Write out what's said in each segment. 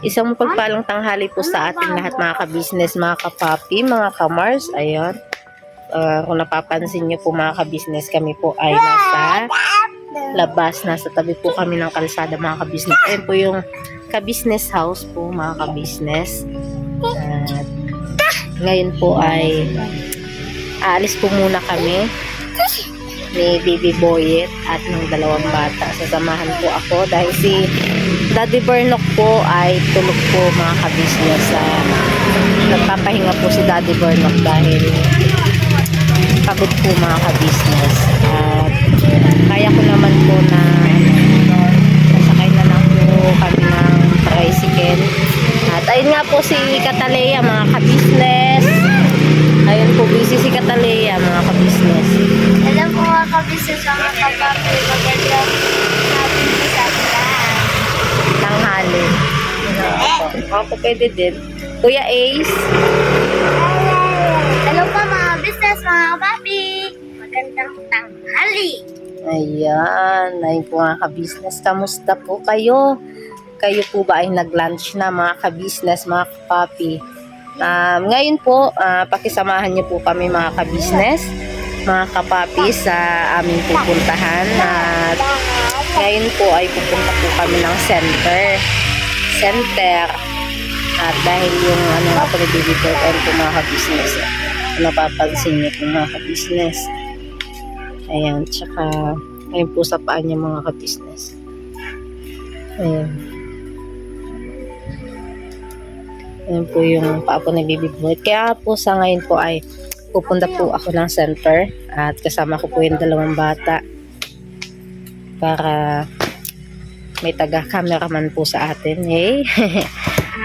Isang mapagpalang tanghali po sa ating lahat mga ka-business, mga ka-papi, mga ka-mars. Ayan. Kung napapansin niyo po mga ka-business, kami po ay nasa labas. Nasa tabi po kami ng kalsada mga ka-business. Ayan po yung ka-business house po mga ka-business. At ngayon po ay aalis po muna kami ni Baby Boyet at ng dalawang bata. Sasamahan po ako dahil si Daddy Bernok po ay tulog po mga ka-business. Nagpapahinga po si Daddy Bernok dahil pagod po mga ka-business. At kaya ko naman po na sasakay na lang po kami ng tricycle. At ayun nga po si Catalea mga ka-business. Ayun po, busy si Catalea mga ka-business. Alam ko mga kabisnes mga kapapi, magandang natin po sa lahat. Tanghali. Ako pwede din. Kuya Ace. Hello po mga business, mga kapapi. Magandang tanghali. Ayan. Ayun po mga ka-business. Kamusta po kayo? Kayo po ba ay nag-lunch na mga ka-business, mga kapapi? Ngayon po, pakisamahan niyo po kami mga ka-business, mga kapapi sa aming pupuntahan. At ngayon po ay pupunta po kami ng center. At dahil yung nga po nabibigay po mga ka-business, napapansin niyo po mga ka-business. Ayan, tsaka ayun po sa paa niya mga ka-business. Ayan. Ayan po yung paa po nabibigay. Kaya po sa ngayon po ay pupunta po ako ng center at kasama ko po yung dalawang bata para may taga-cameraman po sa atin. Hey.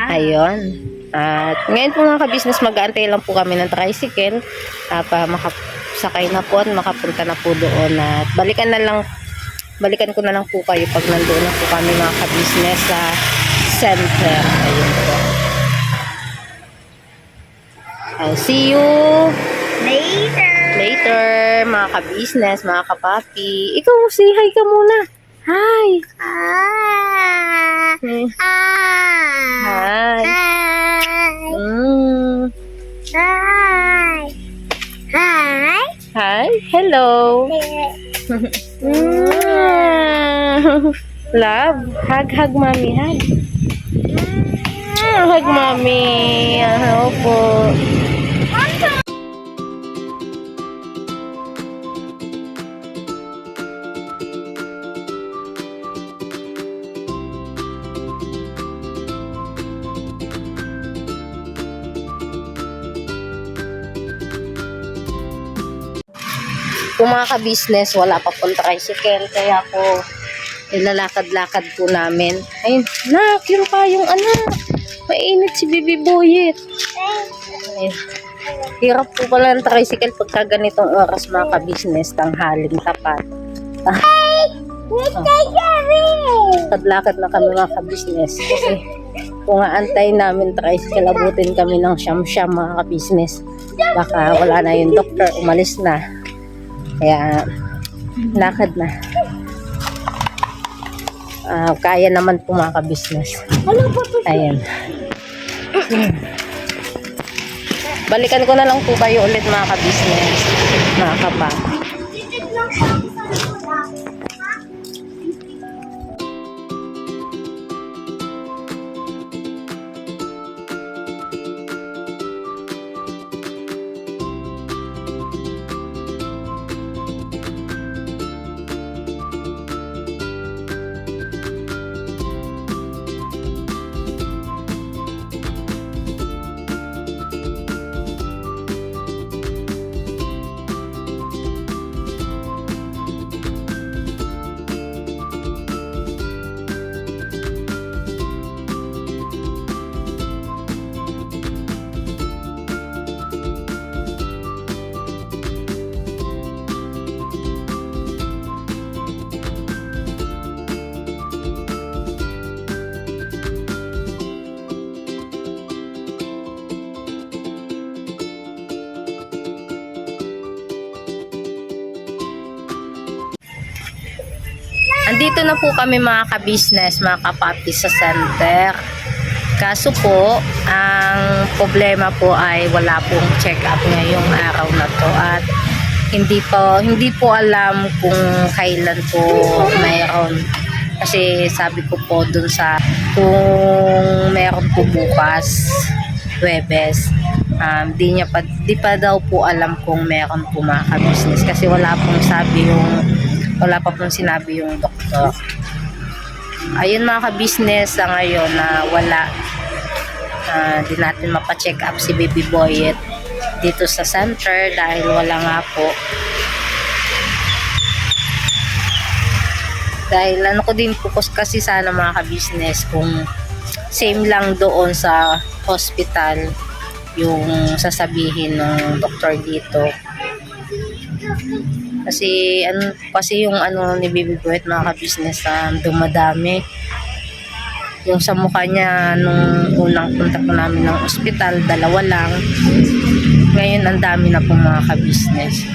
Ayun. At ngayon po mga ka-business, mag-aantay lang po kami ng tricycle para makasakay na po at makapunta na po doon. At balikan ko na lang po kayo pag nandoon na po kami mga ka-business sa center. Ayun po. I'll see you later, mga ka-business, mga ka-papi. Ikaw, say hi ka muna. Hi. Hi. Hi. Hi. Hi. Hi. Hello. Love. Hug, mommy. Hug. Hug, mommy. Hello po. Kung mga ka-business, wala pa pong tricycle, kaya po ilalakad-lakad po namin. Ayun, nak, yung payong anak. Mainit si Baby Boyet. Ayun. Hirap po pala ng tricycle pagka ganitong oras mga ka-business, tanghaling tapat. Lakad-lakad na kami mga ka-business. Kasi kung aantay namin tricycle, abutin kami ng siyam-siyam mga ka-business. Baka wala na yung doktor, umalis na. Kaya, lakad na. Kaya naman po mga ka-business. Ayan. Balikan ko na lang po kayo ulit mga ka-business. Mga kapapi. Andito na po kami mga ka-business, mga kapapi sa center. Kaso po, ang problema po ay wala pong check-up ngayong araw na to at hindi po alam kung kailan po mayroon. Kasi sabi ko po dun sa kung meron po bukas, Huwebes, di pa daw po alam kung meron po mga ka-business kasi wala pa pong sinabi yung doktor. Ayun mga ka-business, sa ngayon na wala, di natin mapacheck up si Baby Boyet dito sa center dahil wala nga po. Dahil ano ko din po kasi sana mga ka-business kung same lang doon sa hospital yung sasabihin ng doktor dito. Kasi yung ni Baby Boyet mga ka-business dumadami. Yung sa mukha niya nung unang punta po namin ng ospital, 2 lang. Ngayon ang dami na po mga ka-business.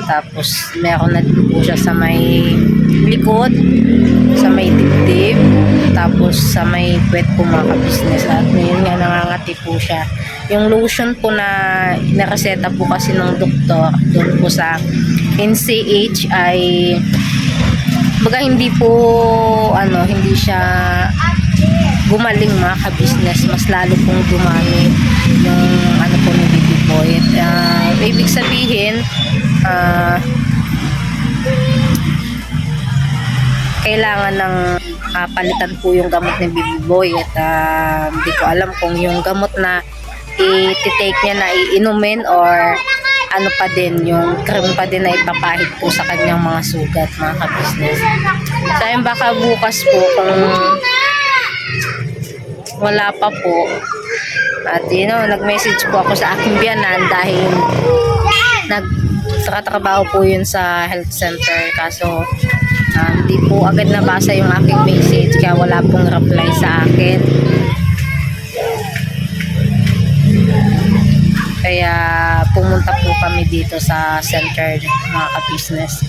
Tapos meron na din po siya sa may likod, sa may dibdib, tapos sa may puwet po mga ka-business. At ngayon nga nangangati po siya. Yung lotion po na nareseta po kasi ng doktor doon po sa NCH ay hindi siya gumaling mga ka-business, mas lalo pong dumami yung po ni Baby Boyet. Ibig sabihin kailangan ng palitan po yung gamot ni Baby Boyet. Hindi ko alam kung yung gamot na i-take niya na iinumin or ano pa din, yung cream pa din na ipapahid po sa kanyang mga sugat mga ka-business. So ayun, baka bukas po kung wala pa po at nag-message po ako sa aking biyanan dahil nagtatrabaho po yun sa health center, kaso hindi po agad nabasa yung aking message kaya wala pong reply sa akin. Kaya pumunta po kami dito sa center mga ka-business.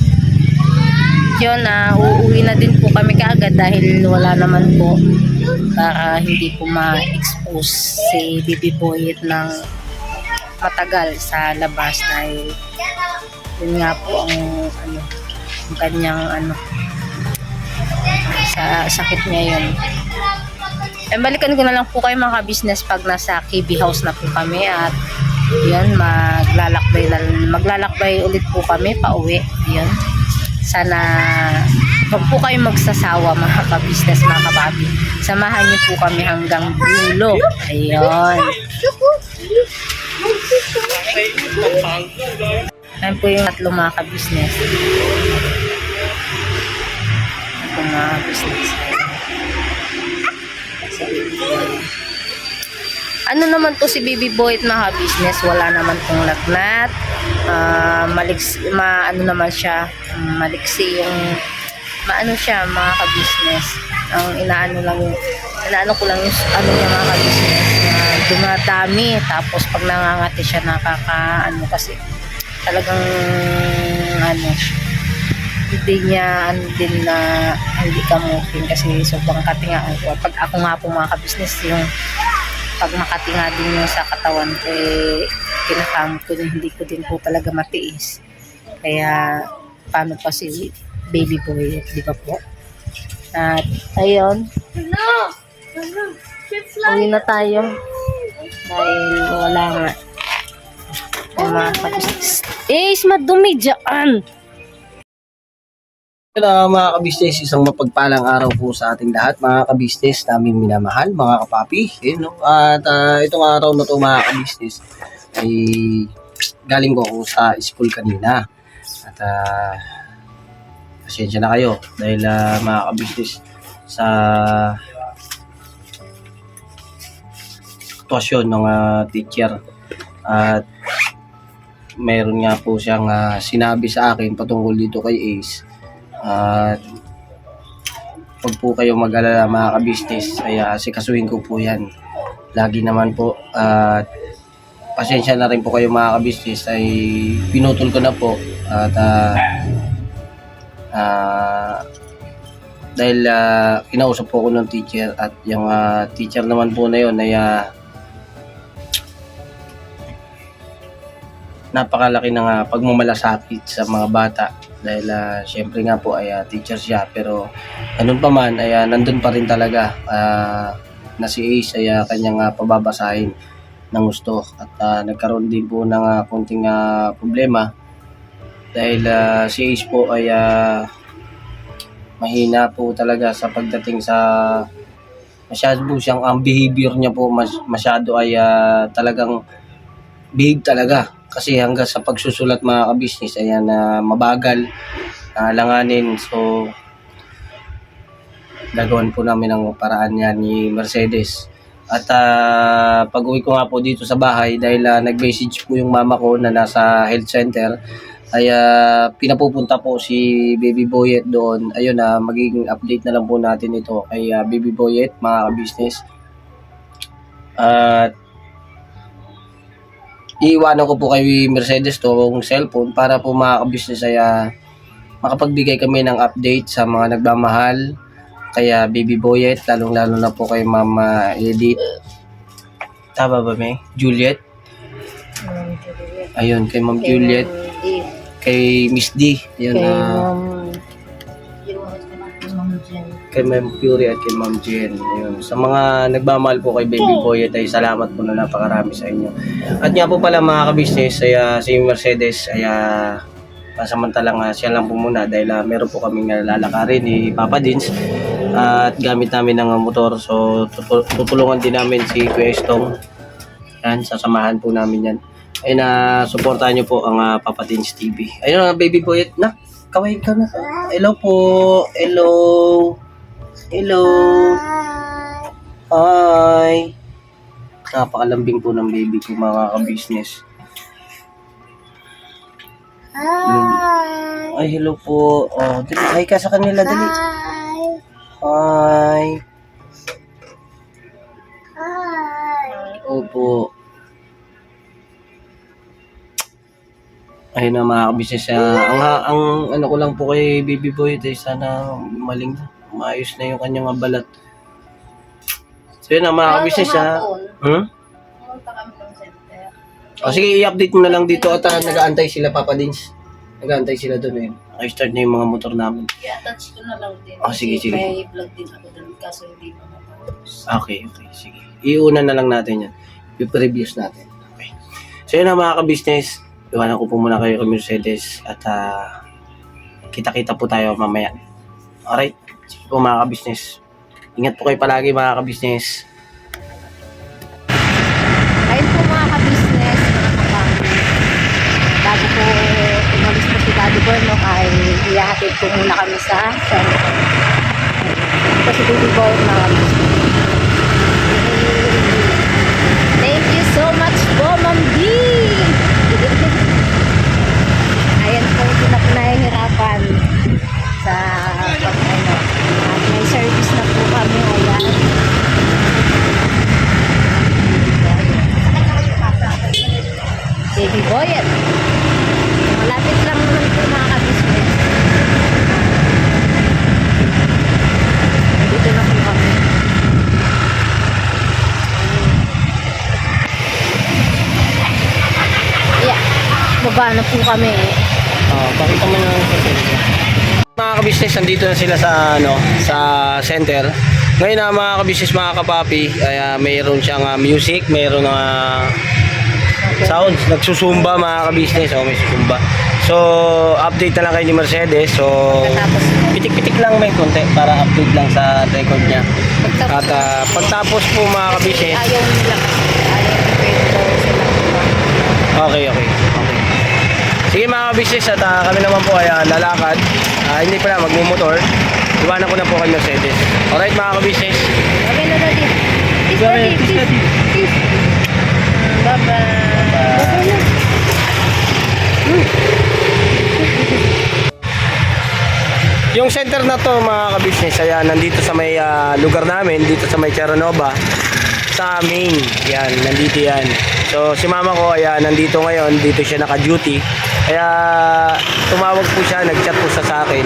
Yun, uuwi na din po kami kaagad dahil wala naman po, para hindi po ma-expose si Baby Boyet ng matagal sa labas dahil yun nga po ang kanyang sa sakit niya yun. Balikan ko na lang po kayo mga ka-business pag nasa KB House na po kami at yun, maglalakbay ulit po kami pauwi. Yun, sana huwag po kayo magsasawa mga ka-business, mga kapapi. Samahan niyo po kami hanggang dulo. Ayun. Ayan po yung 3 mga ka-business. Mga business. Ano naman to si Baby Boyet mga business, wala naman pong lagnat, naman siya, maliksi yung siya mga ka-business. Ang inaano ko lang yung niya mga ka-business, dumadami, tapos pag nangangati siya kasi talagang hindi kamutin kasi sobrang katingaan ko. Pag ako nga po mga ka-business, yung pag makatinga din yung sa katawan ko, kinakamot ko din, hindi ko din po talaga matiis. Kaya paano pa si Baby Boyet, di ba po? At ayun, uwi na tayo dahil wala nga mga ka-business. Madumi dyan! Mga ka-business, isang mapagpalang araw po sa ating lahat, mga ka-business namin minamahal, mga kapapi. At itong araw na to mga ka-business ay galing ko ako sa school kanina. At pasensya na kayo dahil mga ka-business sa sitwasyon ng teacher. At mayroon nga po siyang sinabi sa akin patungkol dito kay Ace. At pag po kayo mag-alala mga ka-business ay sikasuhin ko po yan lagi naman po. At pasensya na rin po kayo mga ka-business, ay pinutol ko na po at dahil kinausap po ako ng teacher at yung teacher naman po na yun ay napakalaki ng pagmamalasakit sa mga bata dahil syempre nga po ay teacher siya, pero ganun pa man ay nandun pa rin talaga na si Ace ay kanyang pababasahin ng gusto at nagkaroon din po ng konting problema dahil si Ace po ay mahina po talaga sa pagdating sa masyado po siyang ang behavior niya po masyado ay talagang behave talaga kasi hanggang sa pagsusulat mga ka-business ayan mabagal langanin, so gagawin po namin ang paraan niya ni Mercedes. At pag uwi ko nga po dito sa bahay dahil nag-message po yung mama ko na nasa health center ay pinapupunta po si Baby Boyet doon. Ayun magiging update na lang po natin ito kay Baby Boyet mga ka-business. At iiwanan ko po kay Mercedes tong cellphone para po mga ka-business ay makapagbigay kami ng update sa mga nagmamahal kaya Baby Boyet, lalong-lalo na po kay Mama Edith. Tama ba, May? Juliet? Ayun, kay Ma'am Juliet. Kay Miss D. Ayun, kay Ma'am Fury at kay Ma'am Jen. Ayun. Sa mga nagmamahal po kay Baby Boyet ay salamat po na napakarami sa inyo. At nga po pala mga ka-business, ay si Mercedes ay pasamantalang siya lang po muna dahil meron po kaming lalakarin ni Papa Dins at gamit namin ng motor, so tutulungan din namin si Kuya Estong. Yan, sasamahan po namin yan. Ayun supportahan nyo po ang Papa Dins TV. Ayun Baby Boyet na, kaway ka na. Hello po, hello. Hello. Hi. Napakalambing po ng baby ko mga ka-business. Hi. Ay, hello po. Oh, dali, hi ka sa kanila, dali. Hi. Hi. Opo. Ayun na mga kabisnes. Ang ano ko lang po kay Baby Boy, sana maayos na yung kanyang balat. So yun na mga kabisnes. O sige, i-update mo na lang dito at nag-aantay sila Papa Dins. Nag-aantay sila doon eh. Naka-start na yung mga motor namin. I-attach ko na lang din. Sige, sige. May vlog din ako doon kaso hindi pa matapos. Okay, sige. Iuna na lang natin yan. I-previews natin. Okay. So yun na mga ka-business. Iwanan ko po muna kayo kay Mercedes at kita-kita po tayo mamaya. Alright? Sige po mga ka-business. Ingat po kayo palagi mga ka-business. Ayun po mga ka-business, mga kapamilya. Bago po umalis po si Daddy Boy, no, ay ihahatid po muna kami sa center. Ito si Baby Boy, mga ka-business. Thank you so much po, Ma'am D! Ayan po, hindi na po nahihirapan sa pag-ano. At may service na po kami, ayan. Baby Boyet. Malapit lang naman po mga ka-business. Dito na po kami. Yeah. Baba na po kami. Pakita mo na lang sa center. Mga ka-business, nandito na sila sa sa center. Ngayon mga ka-business, mga kapapi, ay mayroon siyang music, mayroon sounds, nagsusumba mga ka-business, may susumba. So, update na lang kayo ni Mercedes. So, pitik-pitik lang may konti para update lang sa record niya. At pagtapos po mga ka-business, Ayaw nila kasi. Ayaw nila sila. okay. Sige mga ka-business, at kami naman po ay lalakad. Hindi pa na magmumotor. Iwanan ko na po kay Mercedes. Alright mga ka-business. Okay na Daddy. Peace, Daddy. Peace. Bye-bye. Yung center na to mga ka-business, ayan, nandito sa may lugar namin, dito sa may Terranova, sa main. Yan, nandito yan. So si mama ko, ayan, nandito ngayon, dito siya naka-duty. Kaya tumawag po siya, nag-chat po siya sa akin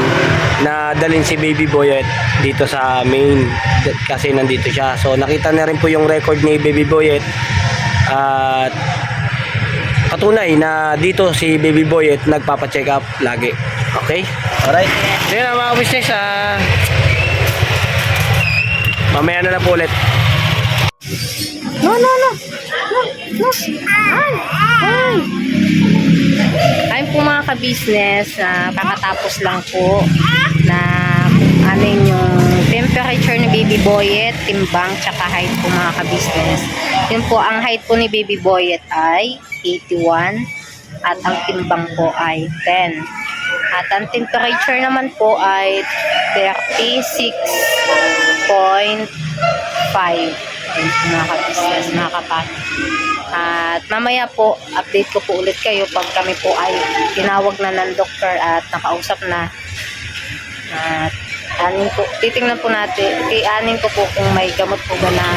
na dalhin si Baby Boyet dito sa main kasi nandito siya. So nakita na rin po yung record ni Baby Boyet at patunay na dito si Baby Boyet nagpapa-check up lagi. Okay? Alright. So yun mga business, mamaya na lang po ulit. No. Ay. Ayun po mga ka-business, kakatapos lang po na anin yung temperature ni Baby Boyet, timbang, tsaka height po mga ka-business. Yun po, ang height po ni Baby Boyet ay 81 at ang timbang po ay 10. At ang temperature naman po ay 36.5. Ayun po mga ka-business, mga kapatid. At mamaya po, update ko po ulit kayo pag kami po ay tinawag na ng doktor at nakausap na. At anin po, titingnan po natin, anin ko po kung may gamot po ba na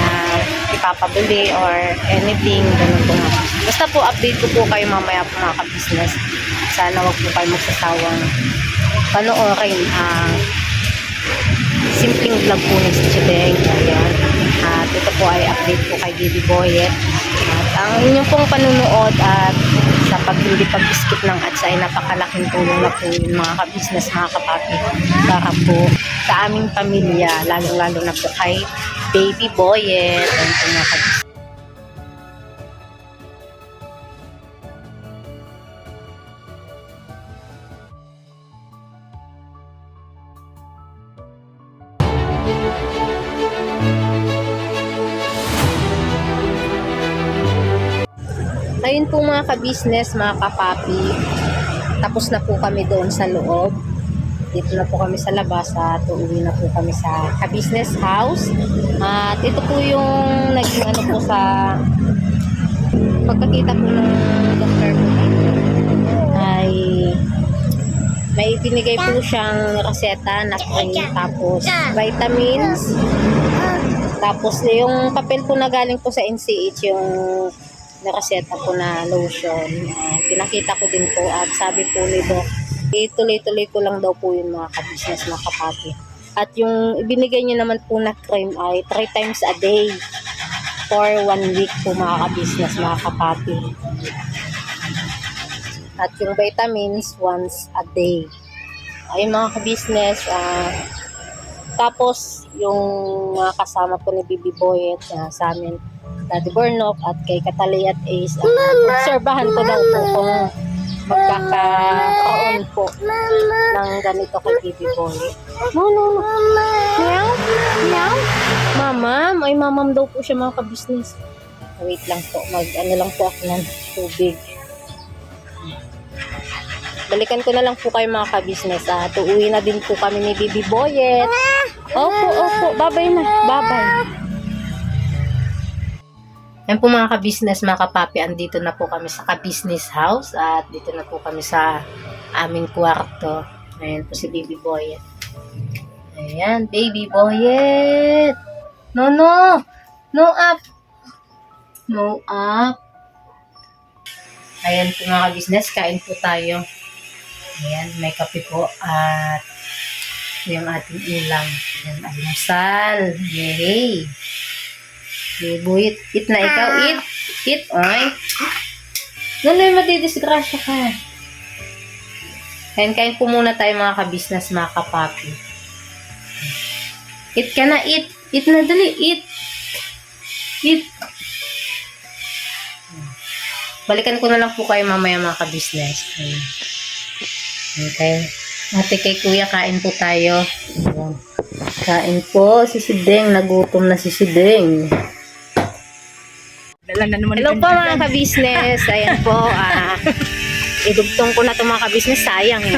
ipapabili or anything, ganun po nga. Basta po, update ko po kayo mamaya po mga ka-business. Sana wag po kayo magsasawang panoorin ang simpleng vlog po ni Chideng. Ayan. At ito po ay update po kay Baby Boyet. At ang inyong pong panunood at sa hindi pag-skip ng ads ay napakalaking tulong na po yung mga ka-business, mga kapapi, para po sa aming pamilya, lalong-lalo na po kay Baby Boyet. Ayan po mga ka-business. Ayun po mga ka-business, mga kapapi. Tapos na po kami doon sa loob. Dito na po kami sa labas at uuwi na po kami sa ka-business house. At ito po yung naging ano po sa pagkakita po ng doctor po ay may binigay po siyang reseta na cream, tapos vitamins, tapos yung papel po na galing po sa NCH, yung nakaseta po na lotion. Pinakita ko din po at sabi po ni Doc, ituloy-tuloy ko lang daw po yung mga ka-business, mga kapati. At yung ibinigay niya naman po na cream ay 3 times a day for 1 week po mga ka-business, mga kapati. At yung vitamins once a day. Ayun mga ka-business. Tapos yung mga kasama po ni Baby Boyet sa amin, Daddy Bornok at kay Katali at Ace, obserbahan ko daw po kung magkakaroon po ng ganito kay Baby Boyet. No. Meow? Meow? Mamam? Ay, mamam daw po siya mga ka-business. Wait lang po. Ano lang po ako ng tubig. Balikan ko na lang po kayo mga ka-business. Uuwi na din po kami ni Baby Boyet. Opo. Babay na. Babay. Yan po mga ka-business, mga kapapi. Andito na po kami sa ka-business house. At dito na po kami sa aming kwarto. Ayan po si Baby Boyet. Ayan, Baby Boyet. No. No up. No up. Ayan po mga ka-business. Kain po tayo. Ayan, may kape po at yung ating ulam. Ayan, almusal. Yay! Boyet, eat na ikaw. Eat. Oy. Nanoy, matidisgrasya ka. Kain po muna tayo mga ka-business, mga kapapi. Eat ka na, eat. Eat na, dali, eat. Balikan ko na lang po kayo mamaya mga ka-business. Okay. Ate kay kuya, kain po tayo. Ayan. Kain po, si Sideng. Nagutom na si Sideng. Hello po mga ka-business. Ayan po. Idugtong ko na ito mga ka-business. Sayang eh.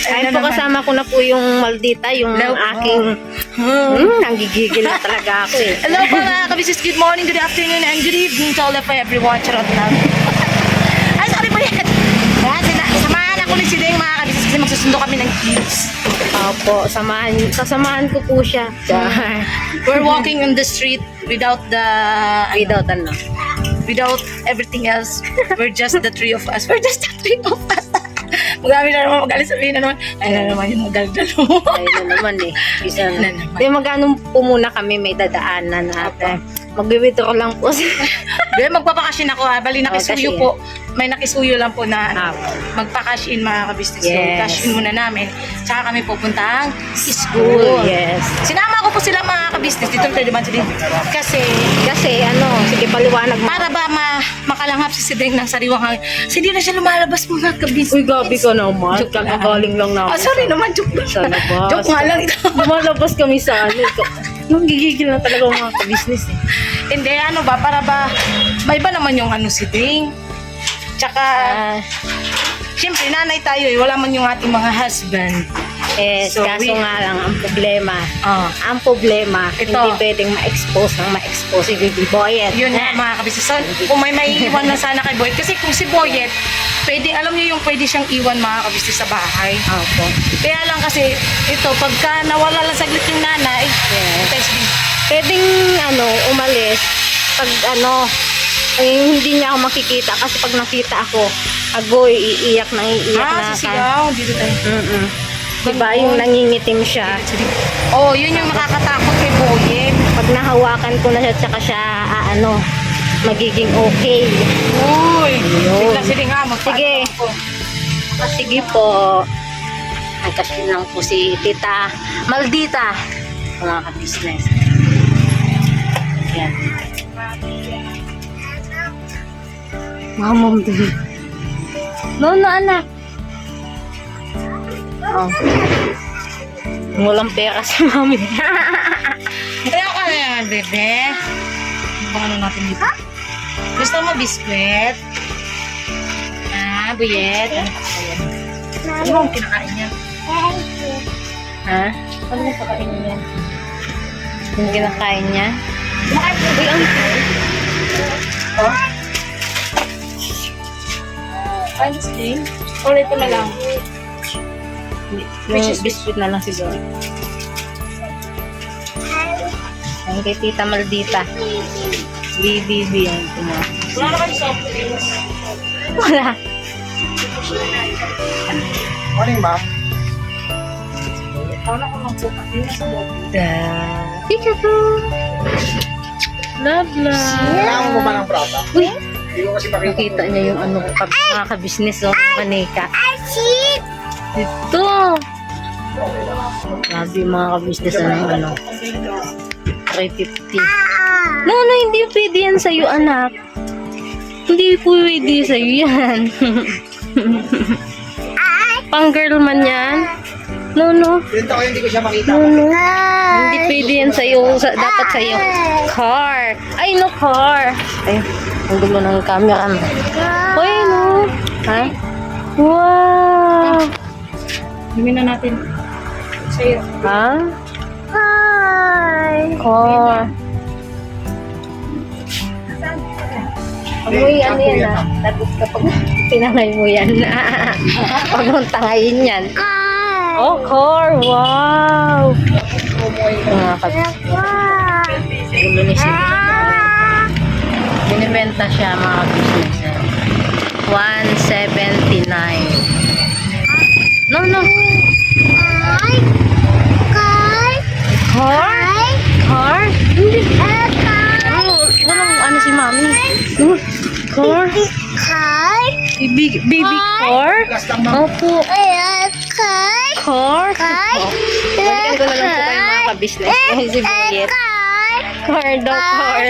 Ayan po, kasama ko na po yung Maldita, yung aking nanggigigil na talaga ako eh. Hello po mga kabisnes, good morning, good afternoon, and good evening to all of everyone. Charot lang. Ay, sorry po yan. Samahan ako ni Sideng mga kabisnes kasi magsusundo kami ng kids. Opo, sasamahan ko po siya. We're walking on the street without Without ano. Without everything else, we're just the three of us. We're just the three of us. Magami na naman magalit, sabihin na naman, ay na naman yung magalit mo. Ayun na naman eh. Isa Ayun na na. naman. Di magano po muna kami may dadaanan natin. Mag-withdraw lang po. Then, magpapakasyon ako ha. Bali, nakisuyo cash in. po. May nakisuyo lang po na Apo. magpa-cash in mga kabisnes. So, Yes. cash in muna namin. Tsaka kami pupuntang school. Yes. Sinama ko po sila mga kabisnes dito sa Diman din. Kasi, Kasi ano, sige paliwanag mo. para ba makalanghap si Sideng ng sariwang hangin. So, hindi na siya lumalabas mga kabisnes. Uy, gabi ka naman. Joke lang. Kagagaling lang namin. Ah, sorry naman. Joke lang. Sa labas. Joke nga lang ito. Lumalabas kami sa ano. Nung gigigil na talaga mga ka-business eh. Hindi, ano ba, para ba, may iba naman yung ano si Ding. Tsaka, siyempre, nanay tayo eh, wala man yung ating mga husband. Yes, So, kaso we- nga lang, ang problema, Ito. hindi pwedeng ma-expose ng ma-expose si Baby Boyet. Yun nga mga kabisnes. So, kung may maiiwan na sana kay Boyet, kasi kung si Boyet, pwede, alam niyo yung pwede siyang iwan mga kabisnes sa bahay. Opo. Kaya lang kasi, ito, pagka nawala lang saglit yung nanay, Yes. yes. Pwedeng ano, umalis pag ano, ay, hindi niya ako makikita kasi pag nakita ako, agoy, iiyak na ka. sisigaw, dito tayo. Diba yung nangingitim siya. Oh, yun yung nakakatakot kay Boyet. Pag nahawakan ko na siya, tsaka siya, ano, magiging okay. Uy, Yun. bigla sila nga, Sige. Sige po. Nagkasin lang po si Tita Maldita. Mga ka-business. Yan. Mamam din. No, anak. Oh. Walang pera si mami. Kaya ka na yan, bebe. Ano ano natin dito? Gusto mo biskwit? Ah, buyet. Ano pa yan? Ano bang kinakain niya? Ha? Ano bang pakain niya? Yung kinakain niya? Uy, ang Oh? Ay, this Or ito na lang. Yung biscuit na lang siguro. Ang kay Tita Maldita. BBB yung tuma. Wala na kayo soft drinks. Wala. Morning, ma'am. Wala ko lang po. Yung sa loob. Peekaboo. Love, Kailangan mo ba love. ng prata? Uy, Hindi ko kasi makita. nakita niya yung ano, mga ka-business o manika. Ito. Grabe yung mga ka-business na ng ano. 350. No, hindi pwede yan sa'yo, anak. Hindi pwede sa'yo yan. Pang girl man yan. No. Pinta ko hindi ko siya makita. No. Hindi pwede yan sa'yo. Dapat sa'yo. Car. Ay, no, car. Ay, ang gulo ng camera mo. Uy, no. Ha? Wow. Himin na natin. Sa'yo. Ha? Car. Amoy, ano yan ha? Lagot kapag tinangay mo yan. Pag mong tangayin yan. Oh, car. Wow. Mga gulo ni Sidi. Binibenta siya mga business. 179. No. Car? Hindi. Oh, walang ano si mami. Car? Baby car? Opo. Car? Balikan ko na lang po kayo mga ka-business. Si Boyet. Car daw, car.